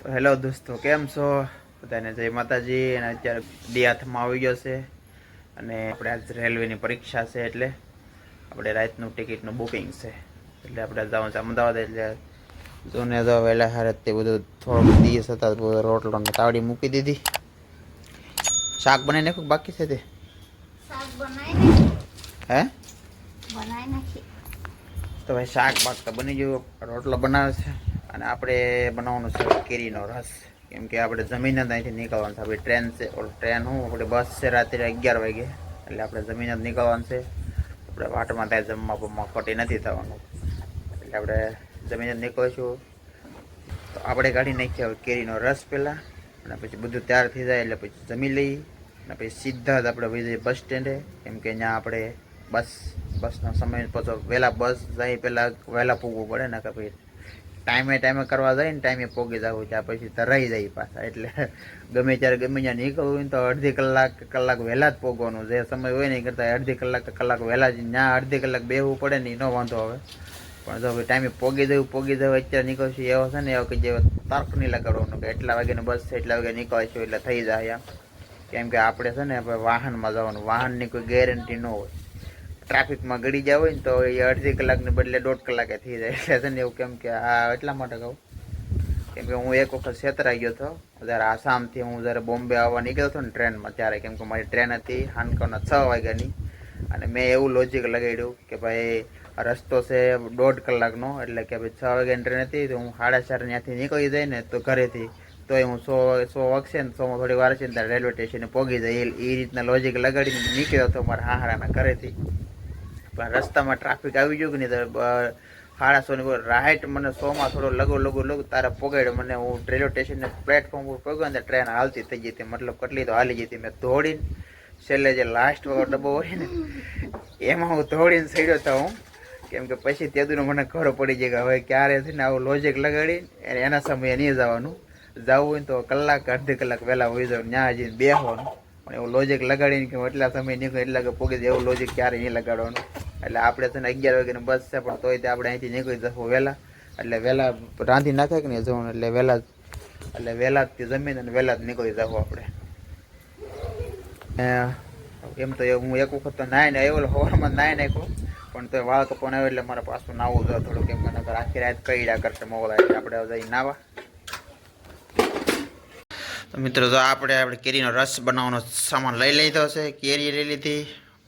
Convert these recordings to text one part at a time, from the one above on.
તો હેલો દોસ્તો, કેમ છો? બધાને જય માતાજી. અને અત્યારે દી હાથમાં આવી ગયો છે અને આપણે આજ રેલવેની પરીક્ષા છે, એટલે આપણે રાતનું ટિકિટનું બુકિંગ છે. એટલે આપણે જવાનું છે અમદાવાદ. એટલે જોને તો વહેલા હારે તે બધું થોડોક દિવસ હતા, રોટલો ને તાવડી મૂકી દીધી. શાક બનાવી નાખ્યું બાકી છે તે? શાક બનાવી હે બનાવી નાખી. તો ભાઈ શાક બાક તો બની ગયું, રોટલો બનાવે છે. અને આપણે બનાવવાનું છે કેરીનો રસ. કેમ કે આપણે જમીન જ અહીંથી નીકળવાનું છે. આપણી ટ્રેન છે, ટ્રેન હું આપણે બસ છે રાત્રે 11 વાગે. એટલે આપણે જમીન જ નીકળવાનું છે. આપણે વાટમાં ત્યાં જમવા બમવા ખોટી નથી થવાનું. એટલે આપણે જમીન જ નીકળીશું. તો આપણે કાઢી નાખીએ કેરીનો રસ પહેલાં, અને પછી બધું તૈયાર થઈ જાય એટલે પછી જમી લઈએ. અને પછી સીધા જ આપણે વહી જઈએ બસ સ્ટેન્ડે. કેમ કે ત્યાં આપણે બસનો સમય પાછો વહેલા બસ જાય પહેલાં વહેલા પૂગવું પડે ને, કે ભાઈ ટાઈમે કરવા જાય ને ટાઈમે પોગી જવું, ત્યાં પછી તો રહી જાય પાછા. એટલે ગમે ત્યારે ગમે ત્યાં નીકળવું હોય ને તો અડધી કલાક વહેલા જ પોગવાનું. જે સમય હોય ને એ કરતાં અડધી કલાક વહેલા જ ત્યાં અડધી કલાક બેસવું પડે ને, એનો વાંધો આવે. પણ જો ભાઈ ટાઈમે પોગી જવું અત્યારે નીકળશું એવો છે ને, એવો કે જે તર્ક નહીં લગાડવાનું કે એટલા વાગ્યાની બસ છે એટલા વાગે નીકળશું એટલે થઈ જાય એમ. કેમ કે આપણે છે ને વાહનમાં જવાનું, વાહનની કોઈ ગેરંટી ન હોય. ટ્રાફિકમાં ગળી જાય હોય ને તો એ અડધી કલાકને બદલે 1.5 કલાકે થઈ જાય. એટલે છે ને એવું. કેમ કે આ એટલા માટે કહું, કેમ કે હું એક વખત છેતરાઈ ગયો હતો જ્યારે આસામથી હું જ્યારે બોમ્બે આવવા નીકળ્યો હતો ને ટ્રેનમાં ત્યારે. કેમ કે મારી ટ્રેન હતી હાનકાના 6 વાગ્યાની, અને મેં એવું લોજિક લગાડ્યું કે ભાઈ આ રસ્તો છે 1.5 કલાકનો, એટલે કે ભાઈ 6 વાગ્યાની ટ્રેન હતી તો હું 4:30 ત્યાંથી નીકળી જાય ને તો ઘરેથી, તોય હું 100 વાગશે ને 100માં થોડી વાર છે ને ત્યારે રેલવે સ્ટેશને પહોંચી જાય. એ રીતના લોજિક લગાડીને નીકળ્યો હતો મારા હાહરાના ઘરેથી. પણ રસ્તામાં ટ્રાફિક આવી ગયું કે નહીં, તો 150 રાઈટ મને 100માં થોડો લગો તારે પોગાડ્યો મને. હું રેલવે સ્ટેશનને પ્લેટફોર્મ ઉપર પગ્યો ને ટ્રેન હાલતી થઈ જતી, મતલબ કેટલી તો હાલી જતી. મેં દોડીને છેલ્લે જે લાસ્ટ વાળો ડબ્બો હોય ને એમાં હું દોડીને સડ્યો હતો હું. કેમ કે પછી તેદુનો મને ખબર પડી જાય કે હવે ક્યારે છે ને આવું લોજિક લગાડી એના સમયે નહીં જવાનું. જવું હોય તો કલાક અડધી કલાક વહેલા હોઈ જવાનું, ત્યાં જઈને બેસવાનું. પણ એવું લોજિક લગાડીને કે એટલા સમય નીકળે એટલા કે પોગી જાય, એવું લોજિક ક્યારેય નહીં લગાડવાનું. એટલે આપણે છે ને 11 વાગ્યાની બસ છે, પણ તોય આપણે અહીંથી નીકળી જવું વહેલા. એટલે વહેલા રાંધી નાખે કે નહીં જવાનું, એટલે વહેલા જ જમીન અને વહેલા જ નીકળી જવું આપણે. એમ તો હું એક વખત તો નાઈને આવ્યો, હવારમાં નાઈ નાખ્યો, પણ તો વાળ કપવાનું આવ્યો એટલે મારે પાછું નાવું જોઈએ થોડું. કેમ કે આખી રાત કઈડા કરશે મોડા, એટલે આપણે જઈ નાવા. તો મિત્રો, તો આપણે કેરીનો રસ બનાવવાનો સામાન લઈ લીધો છે. કેરી લઈ લીધી,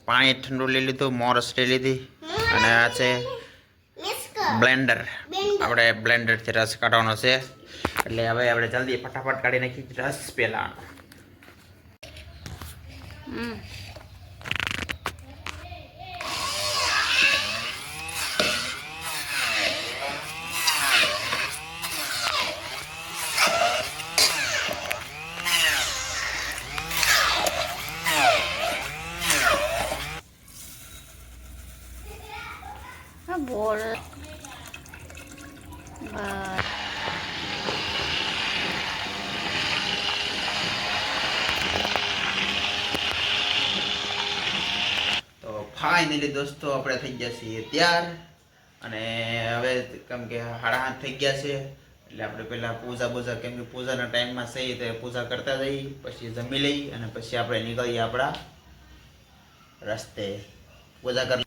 પાણી ઠંડુ લઈ લીધું, મોરસ લઈ લીધી, અને આ છે બ્લેન્ડર. આપણે બ્લેન્ડરથી રસ કાઢવાનો છે. એટલે હવે આપણે જલ્દી ફટાફટ કાઢી નાખી રસ પહેલા. બોલ તો ફાઇનલી દોસ્તો આપણે થઈ ગયા છીએ તૈયાર. અને હવે કેમ કે 7:30 થઈ ગયા છે, એટલે આપણે પહેલાં પૂજા કેમ કે પૂજાના ટાઈમમાં સહી તો પૂજા કરતા જઈએ, પછી જમી લઈ અને પછી આપણે નીકળીએ આપણા રસ્તે પૂજા કરી.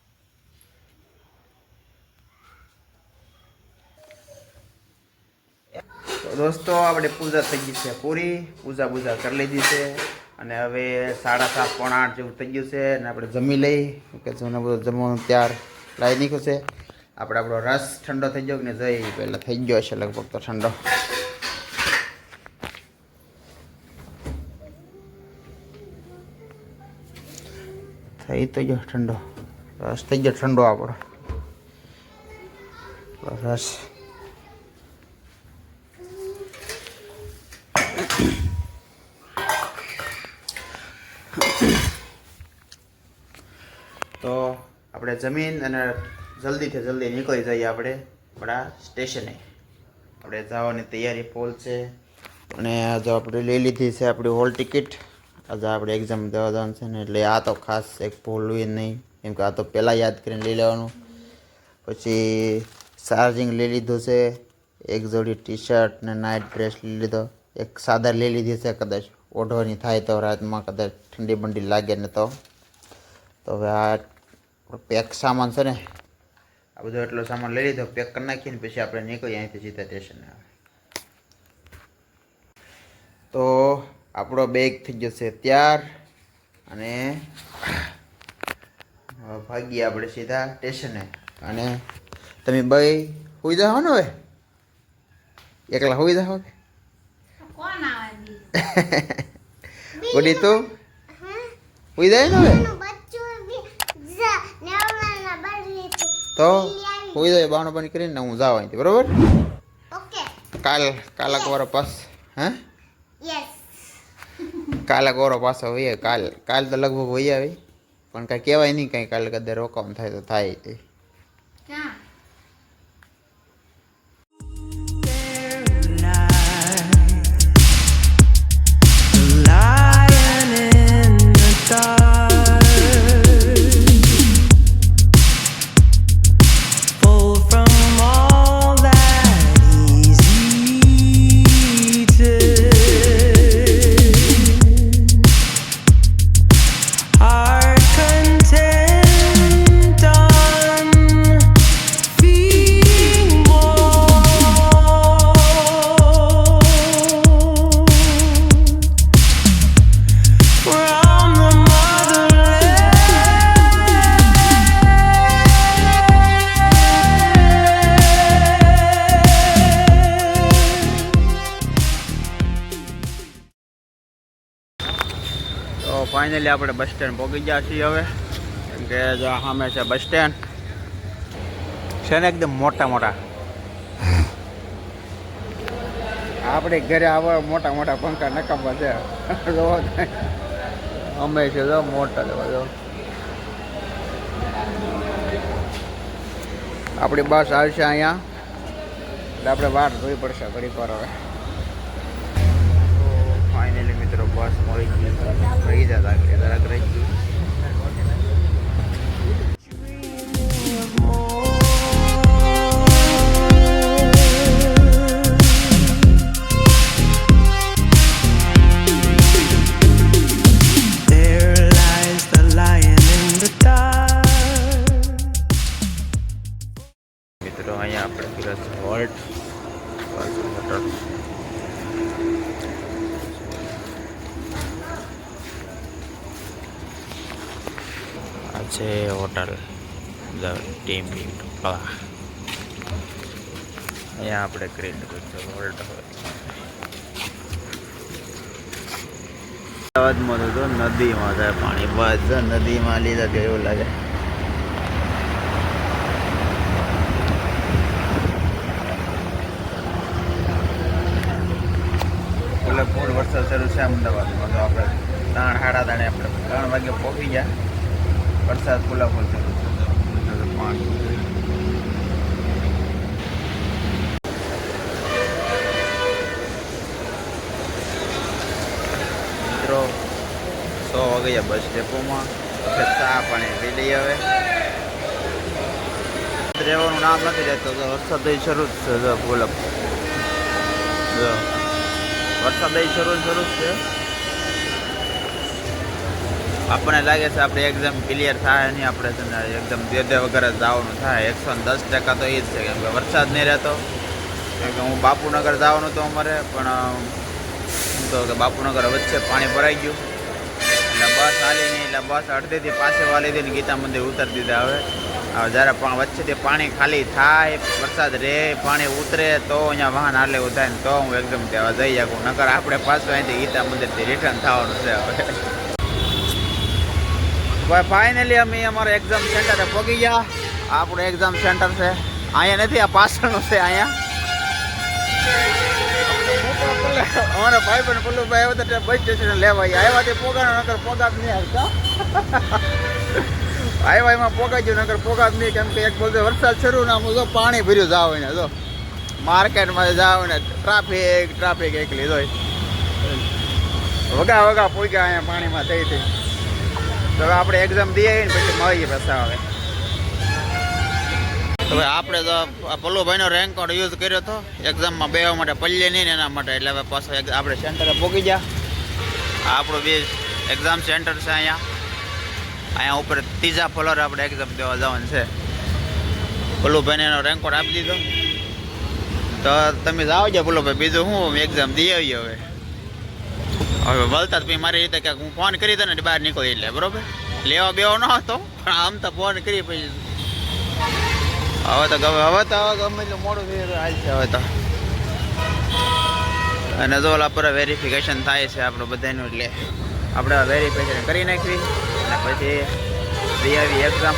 તો દોસ્તો આપણે પૂજા થઈ ગઈ છે પૂરી, પૂજા કરી લીધી છે. અને હવે 7:30 પોણા 8 જેવું થઈ ગયું છે, અને આપણે જમી લઈ કે જોને બધું જમવાનું ત્યાર લાવી નાખ્યું છે. આપણો રસ ઠંડો થઈ ગયો કે ને જઈ પહેલાં થઈ ગયો છે લગભગ તો ઠંડો. થઈ તો ગયો ઠંડો, રસ થઈ ગયો ઠંડો આપણો રસ. તો આપણે જમીન અને જલ્દીથી જલ્દી નીકળી જઈએ આપણે આપણા સ્ટેશને. આપણે જવાની તૈયારી ફૂલ છે. અને આજે આપણે લઈ લીધી છે આપણી હોલ ટિકિટ. આજે આપણે એક્ઝામ દેવા જવાનું છે ને, એટલે આ તો ખાસ એક ભૂલવી નહીં. કેમ કે આ તો પહેલાં યાદ કરીને લઈ લેવાનું. પછી ચાર્જિંગ લઈ લીધું છે એક જોડી ટી શર્ટ ને નાઇટ ડ્રેસ લઈ લીધો. એક ચાદર લઈ લીધી છે, કદાચ ઓઢવાની થાય તો રાતમાં કદાચ ઠંડી બંડી લાગે ને તો હવે આ પેક સામાન છે ને, આ બધો એટલો સામાન લઈ લીધો, પેક કરી નાખીને પછી આપણે નીકળીએ અહીંથી સીધા સ્ટેશને. તો આપણો બેગ થઈ જશે તૈયાર અને ભાગીએ આપણે સીધા સ્ટેશને. અને તમે ભાઈ હોઈ જાઓ ને, હવે એકલા હોઈ જાઓ કે કોણ આવે બોલી તું હોઈ જાય ને હવે તો હોઈ જાય. બાવણ પાણી કરીને હું જાઉં અહીંથી, બરોબર? ઓકે કાલ અકવારો પાસ હે યસ કાલ અકવારો પાછો હોય. કાલ તો લગભગ હોય આવે, પણ કાંઈ કહેવાય નહીં. કાંઈ કાલે કદાચ રોકાવાનું થાય તો થાય તે. ક્યાં ફાઇનલી આપણે બસ સ્ટેન્ડ પહોંચી ગયા છીએ હવે. કેમ કે જો સામે છે બસ સ્ટેન્ડ છે ને, એકદમ મોટા મોટા. આપણે ઘરે આવા મોટા મોટા પંખા નકામા છે. અમે છે જો મોટા જો. આપણી બસ આવશે અહીંયા એટલે આપણે વાર જોવી પડશે ઘડીક વાર હવે. ફાઇનલી મિત્રો બસ મળી ગઈ, રહી જતા જરાક રહી ગઈ. મિત્રો અહીંયા આપણે પીરસ હોલ્ટ હોટલ. છે હોટલ ધ ટીમ કળા. અહીંયા આપણે ક્રિએટ કરીશું હોલ્ટ. અમદાવાદમાં તો નદીમાં જાય પાણી, બસ નદીમાં લીધા કે એવું લાગે. એટલે ફૂલ વરસાદ શરૂ છે અમદાવાદમાં. તો આપણે 3:30 આપણે 3 વાગે પહોંચી ગયા. વરસાદ ફૂલા ફૂલ શરૂ છે. પાણી મિત્રો 100 વાગ્યા બસ ડેપોમાં. ચા પાણી પી લઈએ હવે. રહેવાનું નામ નથી રહેતો તો વરસાદ શરૂ જ છે. ફૂલા વરસાદ શરૂ જ છે. આપણને લાગે છે આપણે એક્ઝામ ક્લિયર થાય નહીં, આપણે છે ને એકદમ દે વગર જ જવાનું થાય. 110% તો એ જ છે. કેમ કે વરસાદ નહીં રહેતો. કેમ કે હું બાપુનગર જવાનું હતું અમારે, પણ શું તો કે બાપુનગર વચ્ચે પાણી ભરાઈ ગયું એટલે બસ હાલી નહીં. એટલે બસ અડધેથી પાસે વાલી દઈને ગીતા મંદિર ઉતારી દીધા. હવે જ્યારે પણ વચ્ચેથી પાણી ખાલી થાય, વરસાદ રહે, પાણી ઉતરે તો અહીંયા વાહન હાલે એવું થાય ને તો હું એકદમ ત્યાં જઈ શકું. નકર આપણે પાછું અહીંથી ગીતા મંદિરથી રિટર્ન થવાનું છે હવે. ભાઈ ફાઇનલી અમે અમારા એક્ઝામ સેન્ટરે પહોંચી ગયા. આપણું એક્ઝામ સેન્ટર છે અહીંયા નથી, આ પાછળનું છે. અહીંયા અમારા ભાઈ પણ પલ્લુભાઈ આવ્યા હતા બસ સ્ટેશન લેવા આવ્યા તે પોગાનો, નકર પોગાત નહીં આવતા. આવ્યા એમાં પોગાઈ ગયું, નકર પોગાત નહીં. કેમ કે એક બધો વરસાદ શરૂ ને આમ જો પાણી ભર્યું જાવ ને, જો માર્કેટમાં જાવ ને ટ્રાફિક એકલી જોઈ વગા પોગ્યા અહીંયા પાણીમાં થઈ. તો હવે આપણે એક્ઝામ દઈએ ને પછી મળીએ પાછા. હવે તો ભાઈ આપણે તો આ પલ્લુભાઈનો રેન્ક કાર્ડ યુઝ કર્યો હતો એક્ઝામમાં બેવા માટે પલ્લે નહીં ને એના માટે. એટલે હવે પાછો આપણે સેન્ટરે પહોંચી ગયા. આ આપણું બી એક્ઝામ સેન્ટર છે અહીંયા ઉપર ત્રીજા ફ્લોરે આપણે એક્ઝામ દેવા જવાનું છે. પલ્લુભાઈને એનો રેન્ક કાર્ડ આપી દીધો. તો તમે જાઓ છો પલ્લુભાઈ, બીજું હું એક્ઝામ દઈ આવીએ હવે. હવે બોલતા પછી મારી રીતે કે હું ફોન કરી દો ને બહાર નીકળી એટલે બરોબર. લેવા બેવો ન હતો પણ આમ તો ફોન કરી પછી હવે તો ગમે એટલું મોડું થઈ હાલ છે હવે તો. અને જો ઓલા પર વેરિફિકેશન થાય છે આપણું બધાનું એટલે આપણે વેરિફિકેશન કરી નાખવી અને પછી દઈ આવી એક્ઝામ.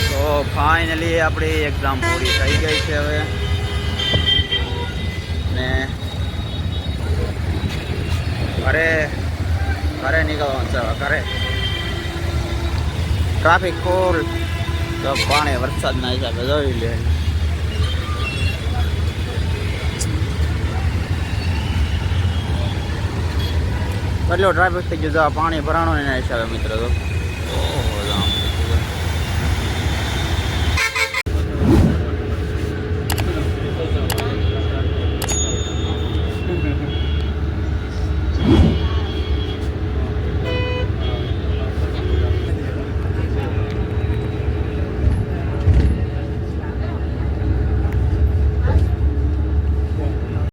તો ફાઇનલી આપણી એક્ઝામ પૂરી થઈ ગઈ છે હવે. ને ઘરે નીકળવાનું છે હવે ઘરે. ટ્રાફિક ફૂલ તો પાણી વરસાદના હિસાબે જોઈ લે. કેટલો ટ્રાફિક થઈ ગયો પાણી ભરાણો એના હિસાબે મિત્રો. તો